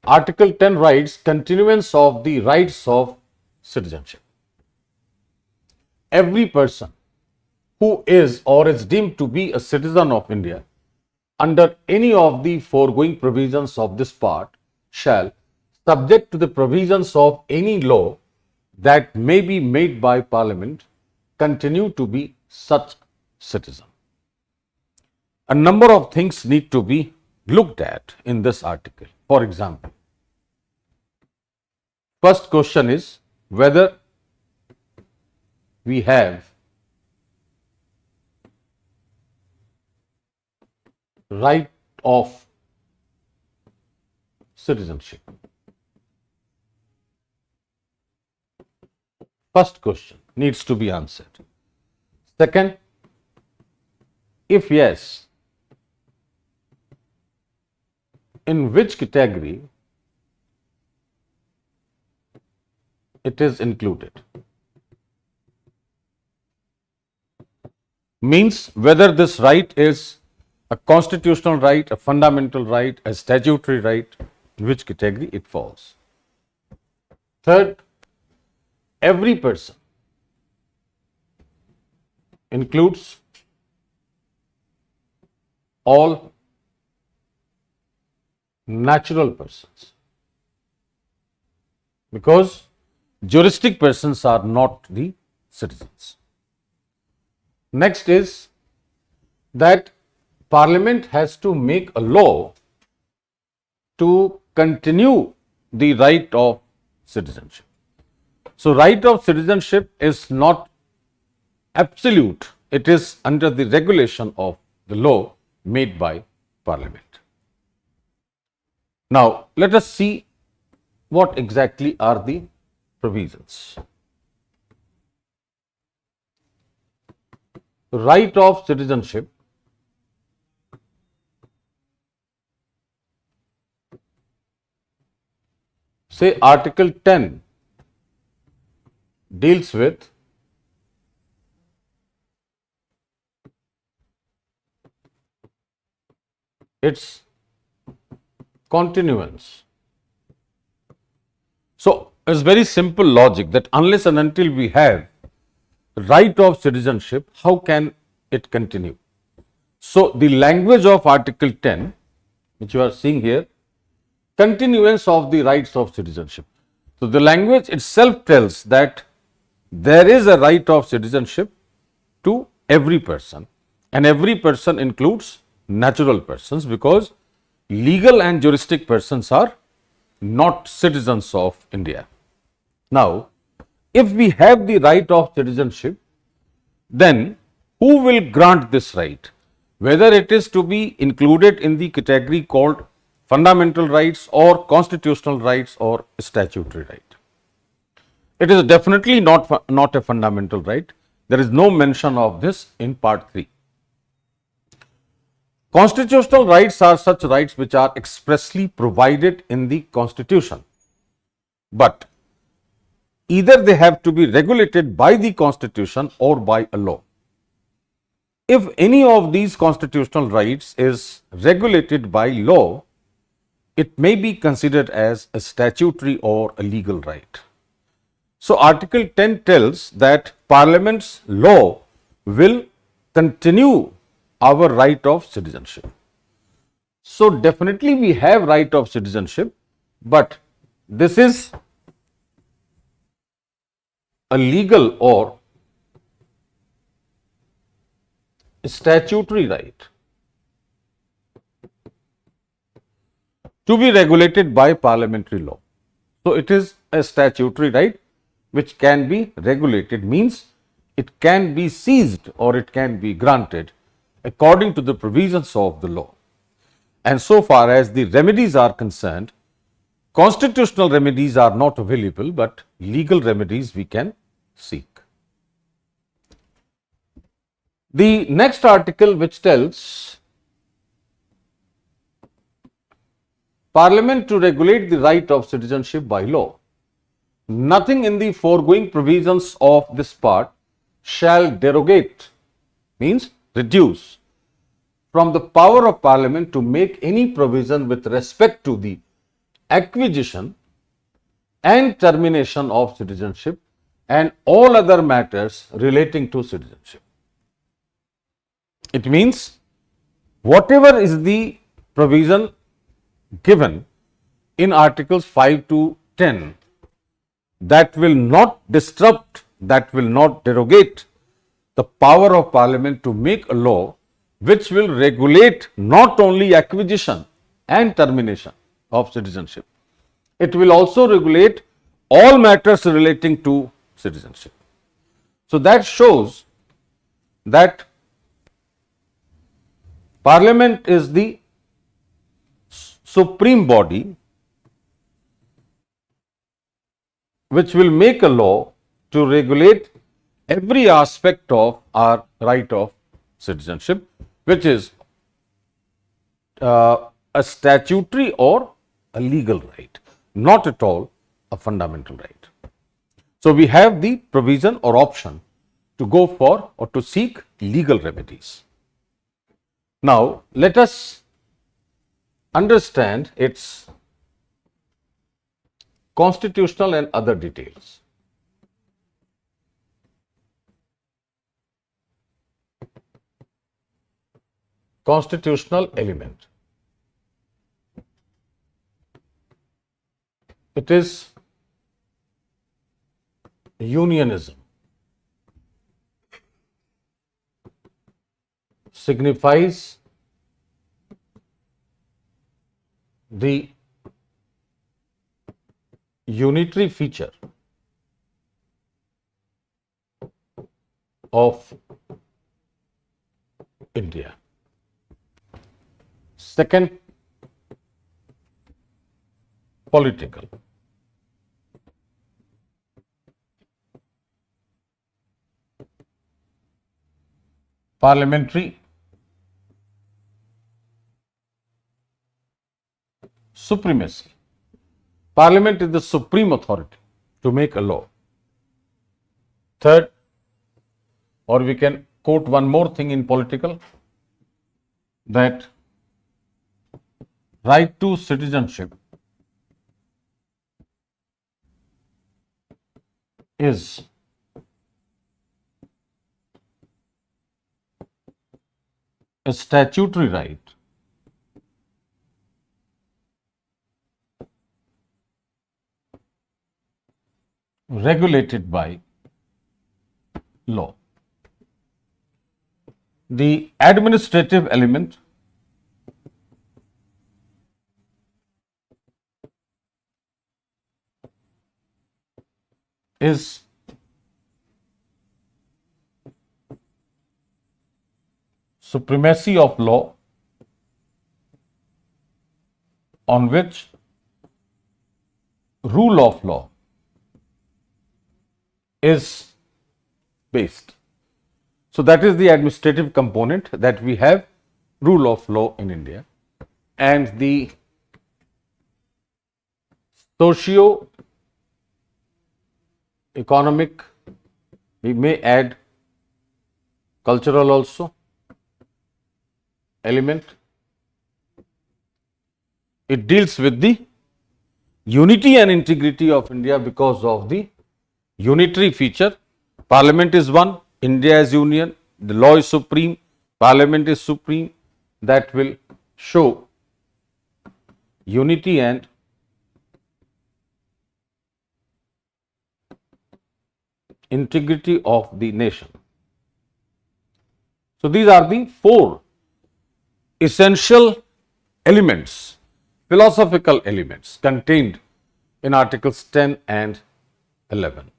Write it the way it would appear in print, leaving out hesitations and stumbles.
Article 10 writes continuance of the rights of citizenship. Every person who is or is deemed to be a citizen of India under any of the foregoing provisions of this part shall, subject to the provisions of any law that may be made by Parliament, continue to be such citizen. A number of things need to be looked at in this article. For example, first question is whether we have right of citizenship. First question needs to be answered. Second, if yes, in which category it is included? Means whether this right is a constitutional right, a fundamental right, a statutory right, in which category it falls. Third, every person includes all natural persons, because juristic persons are not the citizens. Next is that Parliament has to make a law to continue the right of citizenship. So, right of citizenship is not absolute, it is under the regulation of the law made by Parliament. Now, let us see what exactly are the provisions. Right of citizenship say Article 10 deals with its continuance. So, it's very simple logic that unless and until we have right of citizenship, how can it continue? So, the language of Article 10, which you are seeing here, continuance of the rights of citizenship. So, the language itself tells that there is a right of citizenship to every person, and every person includes natural persons, because legal and juristic persons are not citizens of India. Now, if we have the right of citizenship, then who will grant this right? Whether it is to be included in the category called fundamental rights or constitutional rights or statutory right. It is definitely not a fundamental right. There is no mention of this in part 3. Constitutional rights are such rights which are expressly provided in the Constitution, but either they have to be regulated by the Constitution or by a law. If any of these constitutional rights is regulated by law, it may be considered as a statutory or a legal right. So, Article 10 tells that Parliament's law will continue our right of citizenship. So, definitely we have right of citizenship, but this is a legal or statutory right to be regulated by parliamentary law. So, it is a statutory right which can be regulated, means it can be seized or it can be granted according to the provisions of the law. And so far as the remedies are concerned, constitutional remedies are not available, but legal remedies we can seek. The next article, which tells Parliament to regulate the right of citizenship by law. Nothing in the foregoing provisions of this part shall derogate, means reduce, from the power of Parliament to make any provision with respect to the acquisition and termination of citizenship and all other matters relating to citizenship. It means whatever is the provision given in Articles 5 to 10 that will not disrupt, that will not derogate the power of Parliament to make a law which will regulate not only acquisition and termination of citizenship, it will also regulate all matters relating to citizenship. So that shows that Parliament is the supreme body which will make a law to regulate every aspect of our right of citizenship, which is a statutory or a legal right, not at all a fundamental right. So we have the provision or option to go for or to seek legal remedies. Now let us understand its constitutional and other details. Constitutional element. It is unionism. Signifies the unitary feature of India. Second, political. Parliamentary supremacy. Parliament is the supreme authority to make a law. Third, or we can quote one more thing in political, that right to citizenship is a statutory right regulated by law. The administrative element is supremacy of law on which rule of law is based. So that is the administrative component, that we have rule of law in India, and the socio-economic, we may add cultural also element. It deals with the unity and integrity of India because of the unitary feature. Parliament is one, India is union, the law is supreme, Parliament is supreme. That will show unity and integrity of the nation. So these are the four essential elements, philosophical elements contained in Articles 10 and 11.